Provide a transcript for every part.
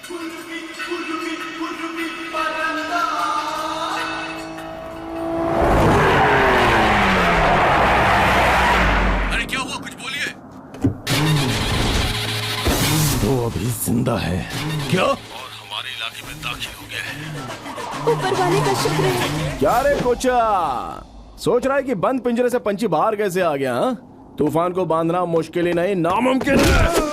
अरे क्या हुआ, कुछ बोलिए। वो अभी जिंदा है। क्या? और हमारे इलाके में दाखिल हो गया है। ऊपर वाले का शुक्र है। क्या रे कोचा, सोच रहा है कि बंद पिंजरे से पंछी बाहर कैसे आ गया? हा? तूफान को बांधना मुश्किल ही नहीं, नामुमकिन है।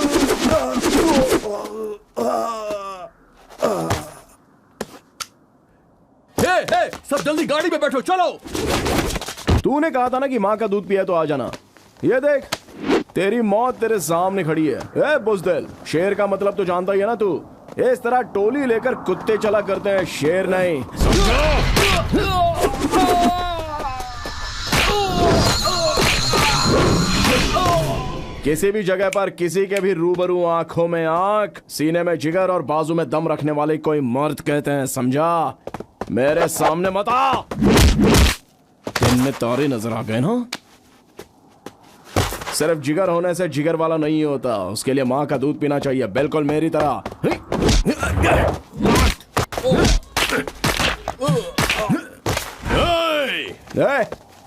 हे, सब जल्दी गाड़ी में बैठो, चलो। तूने कहा था ना कि माँ का दूध पिया तो आ जाना। ये देख, तेरी मौत तेरे सामने खड़ी है। ए बुज़दिल, शेर का मतलब तो जानता ही है ना तू। इस तरह टोली लेकर कुत्ते चला करते हैं, शेर नहीं। किसी भी जगह पर किसी के भी रूबरू आंखों में आंख, सीने में जिगर और बाजू में दम रखने वाले कोई मर्द कहते हैं, समझा? मेरे सामने मत आ। दिन में तारे नजर आ गए ना? सिर्फ जिगर होने से जिगर वाला नहीं होता, उसके लिए माँ का दूध पीना चाहिए, बिल्कुल मेरी तरह।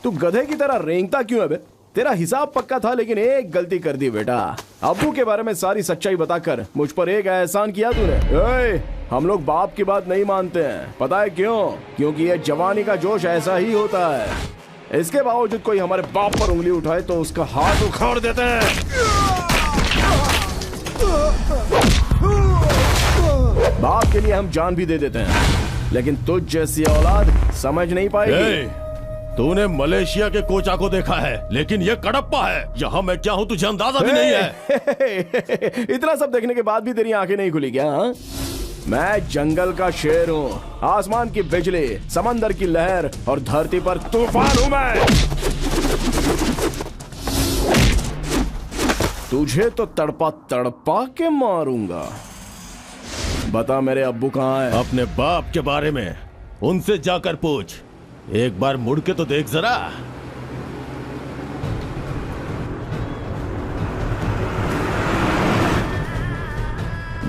तू गधे की तरह रेंगता क्यों है बे? तेरा हिसाब पक्का था, लेकिन एक गलती कर दी बेटा। अब्बू के बारे में सारी सच्चाई बताकर मुझ पर एक एहसान किया तूने। हम लोग बाप की बात नहीं मानते हैं, पता है क्यों? क्योंकि ये जवानी का जोश ऐसा ही होता है। इसके बावजूद कोई हमारे बाप पर उंगली उठाए तो उसका हाथ उखाड़ देते हैं। बाप के लिए हम जान भी दे देते हैं, लेकिन तुझ जैसी औलाद समझ नहीं पाएगी। तूने मलेशिया के कोचा को देखा है, लेकिन ये कडप्पा है। यहाँ मैं क्या हूँ तुझे अंदाजा भी नहीं है। इतना सब देखने के बाद भी तेरी आंखें नहीं खुली क्या? हा? मैं जंगल का शेर हूँ, आसमान की बिजली, समंदर की लहर और धरती पर तूफान हूँ मैं। तुझे तो तड़पा तड़पा के मारूंगा। बता मेरे अब्बू कहाँ है? अपने बाप के बारे में उनसे जाकर पूछ। एक बार मुड़ के तो देख जरा।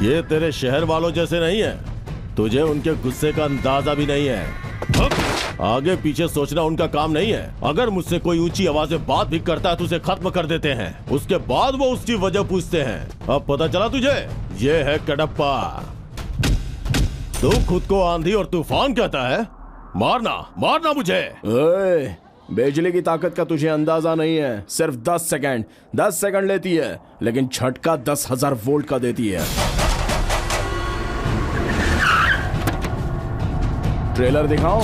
ये तेरे शहर वालों जैसे नहीं है, तुझे उनके गुस्से का अंदाजा भी नहीं है। आगे पीछे सोचना उनका काम नहीं है। अगर मुझसे कोई ऊंची आवाज में बात भी करता है तो उसे खत्म कर देते हैं, उसके बाद वो उसकी वजह पूछते हैं। अब पता चला तुझे? ये है कडप्पा। तू खुद को आंधी और तूफान कहता है? मारना मारना मुझे। बिजली की ताकत का तुझे अंदाजा नहीं है। सिर्फ 10 सेकंड लेती है, लेकिन झटका 10,000 वोल्ट का देती है। ट्रेलर दिखाऊं?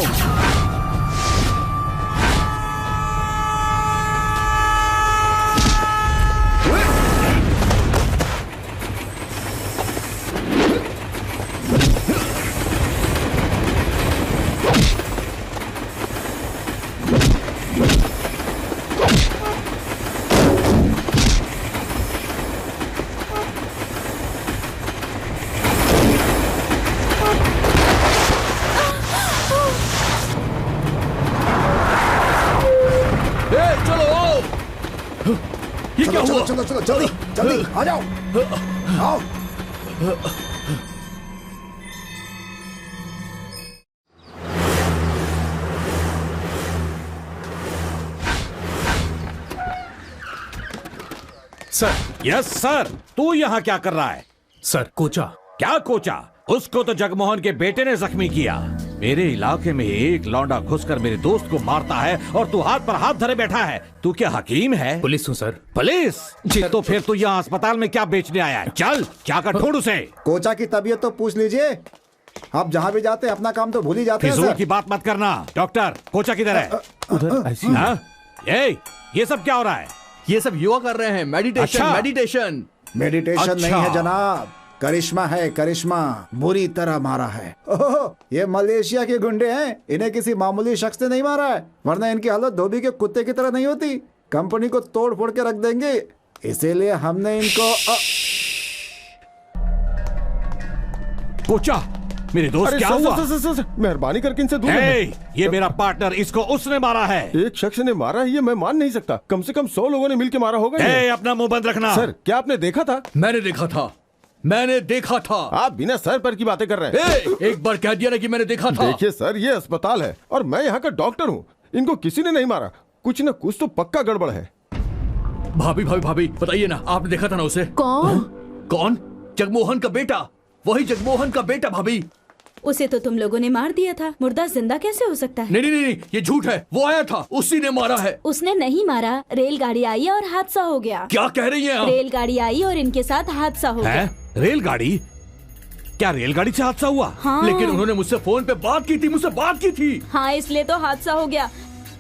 चलो जल्दी जल्दी आ जाओ। आओ। सर। Yes sir. तू यहाँ क्या कर रहा है? सर कोचा। क्या कोचा? उसको तो जगमोहन के बेटे ने जख्मी किया। मेरे इलाके में एक लौंडा घुसकर मेरे दोस्त को मारता है और तू हाथ पर हाथ धरे बैठा है। तू क्या हकीम है? पुलिस हूँ सर। पुलिस? तो फिर तू यहाँ अस्पताल में क्या बेचने आया है? चल जाकर ढूंढ उसे। कोचा की तबीयत तो पूछ लीजिए। आप जहाँ भी जाते हैं अपना काम तो भूल ही जाते हैं। फिजूल की बात मत करना। डॉक्टर, कोचा किधर है? उधर आईसीयू। ये सब क्या हो रहा है? ये सब योगा कर रहे हैं। मेडिटेशन। अच्छा। मेडिटेशन नहीं है जनाब, करिश्मा है, करिश्मा। बुरी तरह मारा है। ओह, ये मलेशिया के गुंडे हैं, इन्हें किसी मामूली शख्स ने नहीं मारा है, वरना इनकी हालत धोबी के कुत्ते की तरह नहीं होती। कंपनी को तोड़ फोड़ के रख देंगे, इसीलिए हमने इनको कोचा, मेरे दोस्त क्या हुआ? मेहरबानी करके इनसे दूर रहिए। ये मेरा पार्टनर, इसको उसने मारा है। एक शख्स ने मारा है, ये मैं मान नहीं सकता। कम से कम 100 लोगों ने मिलकर मारा होगा। अपना मुंह बंद रखना। सर, क्या आपने देखा था? मैंने देखा था। मैंने देखा था। आप बिना सर पर की बातें कर रहे हैं। एक बार कह दिया ना कि मैंने देखा था। देखिए सर, ये अस्पताल है और मैं यहाँ का डॉक्टर हूँ। इनको किसी ने नहीं मारा। कुछ न कुछ तो पक्का गड़बड़ है। भाभी भाभी भाभी बताइए ना, आपने देखा था ना उसे? कौन? कौन? जगमोहन का बेटा, वही जगमोहन का बेटा भाभी। उसे तो तुम लोगों ने मार दिया था, मुर्दा जिंदा कैसे हो सकता है? नहीं नहीं नहीं, ये झूठ है। वो आया था, उसी ने मारा है। उसने नहीं मारा, रेलगाड़ी आई और हादसा हो गया। क्या कह रही हैं आप? रेलगाड़ी आई और इनके साथ हादसा हो गया। रेलगाड़ी? क्या रेलगाड़ी से हादसा हुआ? हाँ। लेकिन उन्होंने मुझसे फोन पे बात की थी, मुझसे बात की थी। हाँ, इसलिए तो हादसा हो गया।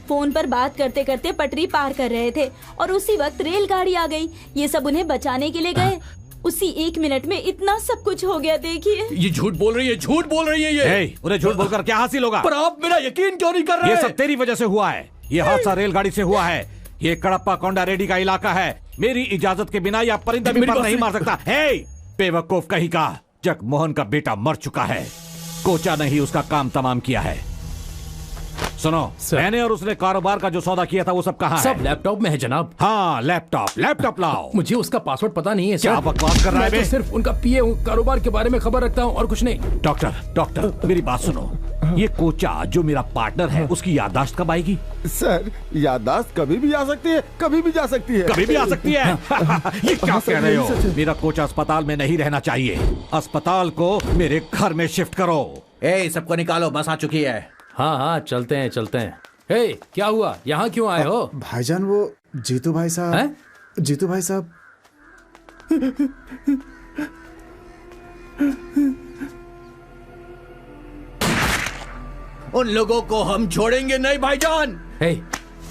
फोन पर बात करते करते पटरी पार कर रहे थे और उसी वक्त रेलगाड़ी आ गई। ये सब उन्हें बचाने के लिए गए। उसी 1 मिनट में इतना सब कुछ हो गया। देखिए, ये झूठ बोल रही है, झूठ बोल रही है ये। उन्हें झूठ बोलकर क्या हासिल होगा? पर आप मेरा यकीन क्यों नहीं कर रहे? ये सब तेरी वजह से हुआ है। ये हादसा रेलगाड़ी से हुआ है। ये कडप्पा कोंडा रेड्डी का इलाका है। मेरी इजाजत के बिना या परिंदा भी मेरी पर बात नहीं सुन। मार सकता। हे बेवकूफ कहीं का, जगमोहन का बेटा मर चुका है। कोचा ने ही उसका काम तमाम किया है। सुनो, मैंने और उसने कारोबार का जो सौदा किया था वो सब कहाँ है? सब लैपटॉप में है जनाब। हाँ, लैपटॉप लाओ। मुझे उसका पासवर्ड पता नहीं है सर। क्या बकवास कर रहा है मैं बे? तो सिर्फ उनका पीए हूँ, कारोबार के बारे में खबर रखता हूँ और कुछ नहीं। डॉक्टर मेरी बात सुनो। ये कोचा जो मेरा पार्टनर है, उसकी याददाश्त कब आएगी? सर, याददाश्त कभी भी आ सकती है, कभी भी जा सकती है। कभी भी आ सकती है। ये क्या कह रहे हो? मेरा कोचा अस्पताल में नहीं रहना चाहिए। अस्पताल को मेरे घर में शिफ्ट करो। सबको निकालो, बस आ चुकी है। हाँ हाँ, चलते हैं चलते हैं। हे, क्या हुआ? यहाँ क्यों आए हो? भाईजान, वो जीतू भाई साहब। हैं? जीतू भाई साहब। उन लोगों को हम छोड़ेंगे नहीं भाईजान। हे,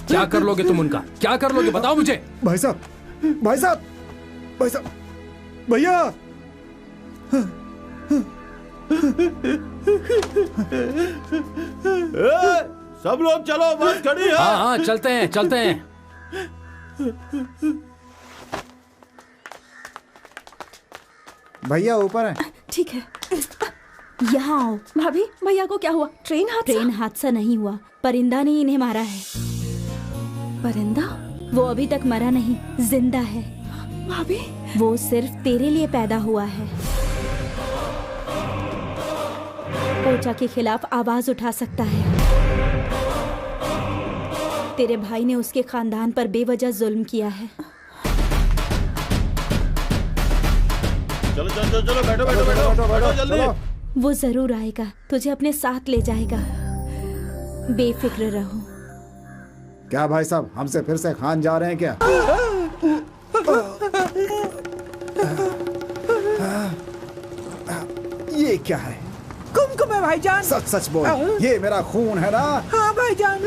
क्या कर लोगे तुम उनका? क्या कर लोगे बताओ मुझे। भाई साहब, भाई साहब, भाई साहब, भैया। सब लोग चलो, बस खड़ी है। हाँ हाँ, चलते हैं चलते हैं। भैया ऊपर है। ठीक है, यहाँ आओ। भाभी, भैया को क्या हुआ? ट्रेन हादसा नहीं हुआ, परिंदा ने इन्हें मारा है। परिंदा? वो अभी तक मरा नहीं, जिंदा है। भाभी, वो सिर्फ तेरे लिए पैदा हुआ है। कोचा के खिलाफ आवाज उठा सकता है। तेरे भाई ने उसके खानदान पर बेवजह जुल्म किया है। चलो चलो चलो, बैठो बैठो बैठो बैठो जल्दी। वो जरूर आएगा, तुझे अपने साथ ले जाएगा। बेफिक्र रहो। क्या भाई साहब, हमसे फिर से खान जा रहे हैं क्या? ये क्या है? कुमकुम है भाईजान। सच सच बोल, ये मेरा खून है ना? हाँ भाईजान।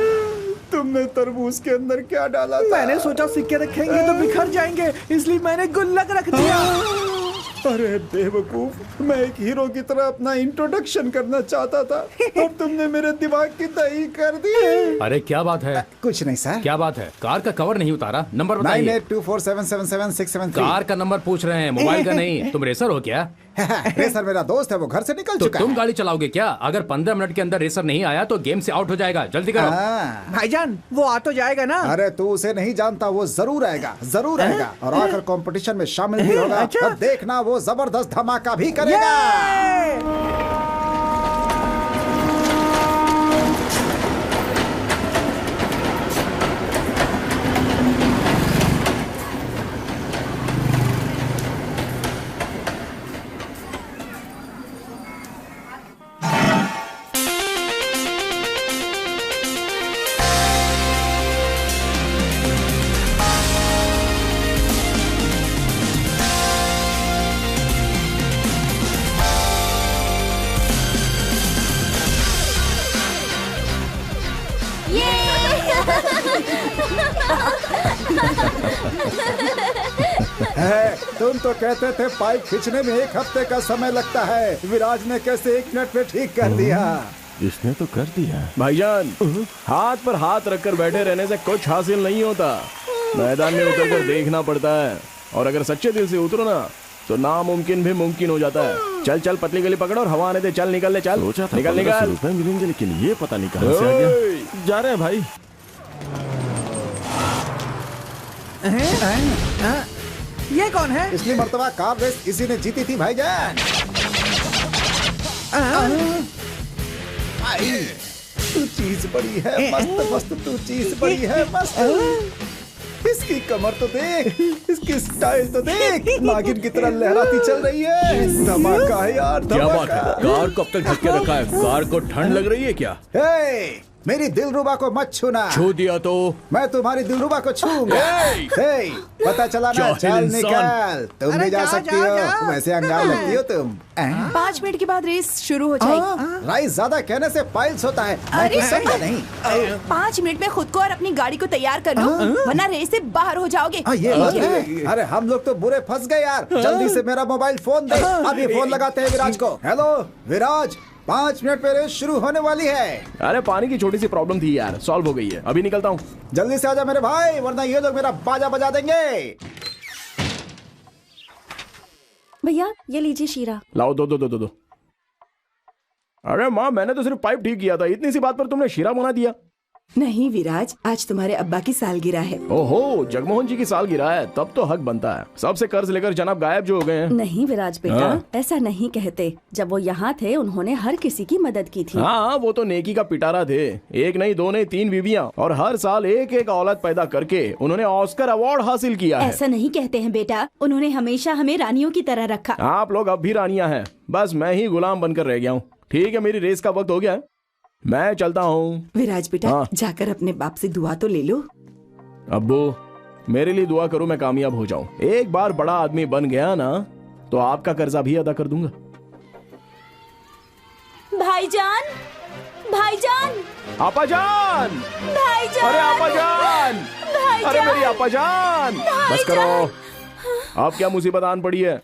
तुमने तरबूज के अंदर क्या डाला था? मैंने सोचा सिक्के रखेंगे तो बिखर जाएंगे, इसलिए मैंने गुल्लक रख दिया। अरे बेवकूफ, मैं एक हीरो की तरह अपना इंट्रोडक्शन करना चाहता था और तुमने मेरे दिमाग की दही कर दी। अरे क्या बात है? कुछ नहीं सर। क्या बात है? कार का कवर नहीं उतारा? नंबर बताइए। 9824777673। कार का नंबर पूछ रहे हैं, मोबाइल का नहीं। तुम रेसर हो क्या? रेसर मेरा दोस्त है, वो घर से निकल तो चुका तुम है। गाड़ी चलाओगे क्या? अगर 15 मिनट के अंदर रेसर नहीं आया तो गेम से आउट हो जाएगा। जल्दी करो। हाँ। भाईजान, वो आ तो जाएगा ना? अरे तू उसे नहीं जानता, वो जरूर आएगा, जरूर आएगा और आकर कंपटीशन में शामिल भी होगा। अच्छा। और देखना, वो जबरदस्त धमाका भी करेगा। तुम तो कहते थे पाइप खींचने में 1 हफ्ते का समय लगता है, विराज ने कैसे 1 मिनट में ठीक कर दिया। इसने तो कर दिया। भाईजान, हाथ पर हाथ रखकर बैठे रहने से कुछ हासिल नहीं होता। मैदान में उतरकर देखना पड़ता है, और अगर सच्चे दिल से उतरो ना तो नामुमकिन भी मुमकिन हो जाता है। चल चल, पतली गली पकड़ और हवा आने दे। चल निकल ले, चल सोचा था निकल 1500 निकल। रुपए मिलेंगे, लेकिन ये पता नहीं कहां से आ गया। जा रहे हैं भाई। ये कौन है? पिछली मर्तबा कार रेस इसी ने जीती थी भाईजान। भाई तू चीज बड़ी है, मस्त मस्त तू चीज बड़ी है, मस्त। इसकी कमर तो देख, इसकी स्टाइल तो देख, नागिन की तरह लहराती चल रही है। धमाका है यार, क्या बात है? धमाका। कार कब तक ढक के रखा है? कार को ठंड लग रही है क्या? हे, मेरी दिलरुबा को मत छूना। छू दिया तो मैं तुम्हारी दिलरुबा को छूंगा। हे, पता चला ना, जाहिल चल इंसान। निकल। तुम अरे भी जा जा, सकती जा, हो, जा। वैसे अंगार लगती हो तुम। 5 मिनट के बाद रेस शुरू हो जाएगी। राइस ज्यादा कहने से पाइल्स होता है। मैं अरे कुछ समझा नहीं। 5 मिनट में खुद को और अपनी गाड़ी को तैयार कर लो, वरना रेस से बाहर हो जाओगे। ये बात है। अरे हम लोग तो बुरे फंस गए यार। जल्दी से मेरा मोबाइल फोन दे, अभी फोन लगाते हैं विराज को। हेलो विराज, 5 मिनट पे रेस शुरू होने वाली है। अरे पानी की छोटी सी प्रॉब्लम थी यार, सॉल्व हो गई है, अभी निकलता हूँ। जल्दी से आजा मेरे भाई, वरना ये लोग मेरा बाजा बजा देंगे। भैया ये लीजिए शीरा। लाओ, दो। अरे माँ, मैंने तो सिर्फ पाइप ठीक किया था, इतनी सी बात पर तुमने शीरा बना दिया। नहीं विराज, आज तुम्हारे अब्बा की सालगिरह है। ओहो, जगमोहन जी की सालगिरह है, तब तो हक बनता है। सबसे कर्ज लेकर जनाब गायब जो हो गए हैं। नहीं विराज बेटा, हाँ। ऐसा नहीं कहते। जब वो यहाँ थे उन्होंने हर किसी की मदद की थी। हाँ, वो तो नेकी का पिटारा थे। एक नहीं, दो नहीं, 3 बीवियाँ, और हर साल एक एक औलाद पैदा करके उन्होंने ऑस्कर अवार्ड हासिल किया है। ऐसा नहीं कहते हैं बेटा, उन्होंने हमेशा हमें रानियों की तरह रखा। आप लोग अब भी रानियां हैं, बस मैं ही गुलाम बनकर रह गया हूँ। ठीक है, मेरी रेस का वक्त हो गया है, मैं चलता हूँ। विराज बेटा, हाँ। जाकर अपने बाप से दुआ तो ले लो। अब्बू, मेरे लिए दुआ करो, मैं कामयाब हो जाऊं। एक बार बड़ा आदमी बन गया ना, तो आपका कर्जा भी अदा कर दूंगा। भाईजान, भाईजान, आपाजान, भाईजान, अरे आपाजान, भाईजान, अरे मेरी आपाजान, बस करो। अब क्या मुसीबत आन पड़ी है?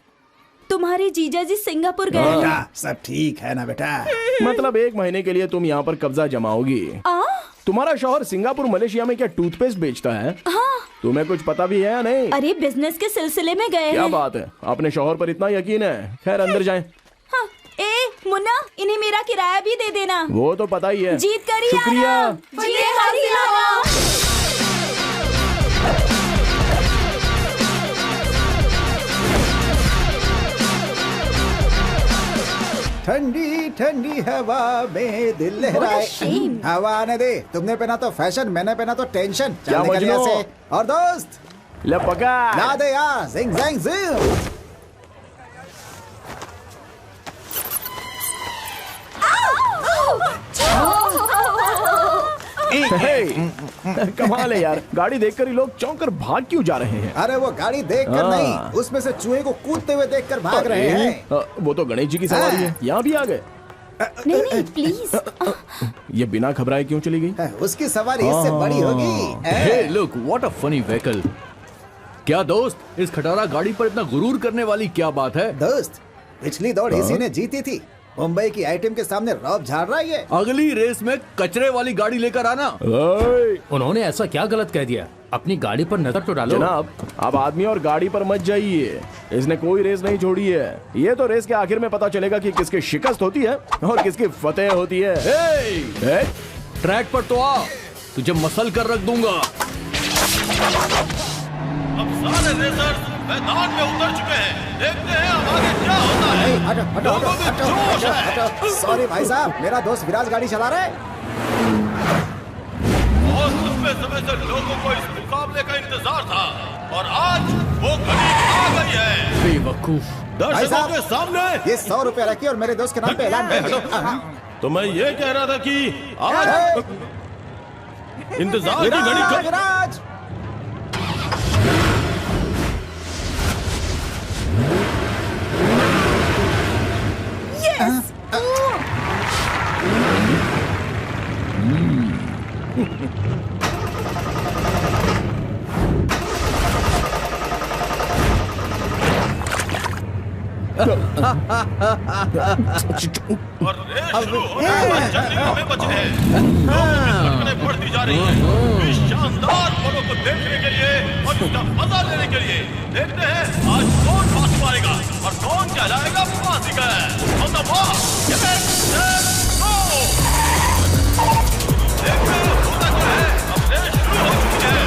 तुम्हारे जीजा जी सिंगापुर गए हैं। बेटा सब ठीक है ना बेटा? मतलब 1 महीने के लिए तुम यहाँ पर कब्जा जमाओगी? तुम्हारा शौहर सिंगापुर मलेशिया में क्या टूथपेस्ट बेचता है? हाँ। तुम्हें कुछ पता भी है या नहीं? अरे बिजनेस के सिलसिले में गए क्या हैं। बात है, अपने शौहर पर इतना यकीन है? खैर अंदर जाएं। हाँ, मुन्ना, इन्हें मेरा किराया भी दे देना। वो तो पता ही है। जीत कर ही शुक्रिया। आना। जीत कर ही आना। ठंडी ठंडी हवा में दिल लहराए। हवा आने दे। तुमने पहना तो फैशन, मैंने पहना तो टेंशन। क्या चल निकल यहाँ मजनू? से। और दोस्त ले पकड़। ला दे यार, जिंग जिंग जिंग। कमाल है यार, गाड़ी देखकर ही लोग चौंक कर भाग क्यों जा रहे हैं? अरे वो गाड़ी देखकर हाँ। नहीं, उसमें से चूहे को कूदते हुए देखकर भाग रहे हैं। वो तो गणेश जी की सवारी है, यहाँ भी आ गए। नहीं नहीं प्लीज। ये बिना घबराए क्यों चली गई? उसकी सवारी इससे बड़ी होगी। Hey look, what a funny vehicle. क्या दोस्त, इस खटारा गाड़ी पर इतना गुरूर करने वाली क्या बात है? दोस्त, पिछली दौड़ इसी ने जीती थी। मुंबई की आइटम के सामने रौब झाड़ रहा है ये। अगली रेस में कचरे वाली गाड़ी लेकर आना। उन्होंने ऐसा क्या गलत कह दिया? अपनी गाड़ी पर नजर तो डालो। जनाब, अब आदमी और गाड़ी पर मत जाइए, इसने कोई रेस नहीं छोड़ी है। ये तो रेस के आखिर में पता चलेगा कि किसकी शिकस्त होती है और किसकी फतेह होती है। हे! ट्रैक पर तो आ, तुझे मसल कर रख दूंगा। अब सारे रेसर्स मैदान में उतर चुके हैं, देखते हैं अब आगे क्या होता है। हटो हटो लोगों में हटो जोश हटो है। हटो। सॉरी भाई साहब, मेरा दोस्त विराज गाड़ी चला रहा है। बहुत लंबे समय से लोगों को इस मुकाबले का इंतजार था और आज वो घड़ी आ गई है। बेवकूफ। भाई दर्शकों साहब, के सामने ये 100 रुपए रखिए और मेरे दोस्त के नाम पे ऐलान करिए। तो मैं ये कह रहा था कि आज इंतजार की घड़ी विराज, कब? विराज। और रेस शुरू होने में जंगलियों में बचे हैं। लोगों की धड़कनें बढ़ती जा रही हैं। इस शानदार पलों को देखने के लिए और इसका मजा लेने के लिए देखते हैं आज कौन फांस मारेगा और कौन कहलाएगा फांसीगर। On the ball, get set go. देखते हैं होता क्या है। अब रेस शुरू हो चुकी है।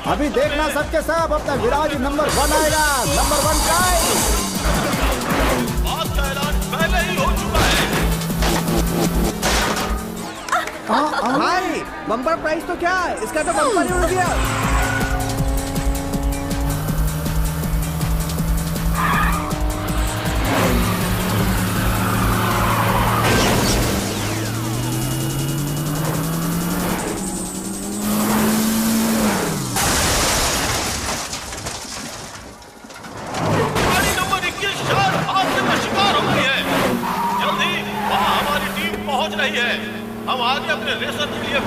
अभी देखना सबके सब अपना विराज नंबर 1 आएगा। Number 1 prize. बात का ऐलान पहले ही हो चुका है। भाई बम्पर प्राइस तो क्या है, इसका तो बम्पर ही उड़ गया। गाड़ी नंबर 21 शायद हादसे का शिकार हो गई है। जल्दी वहाँ हमारी टीम पहुँच रही है। हम आगे अपने रेसर के लिए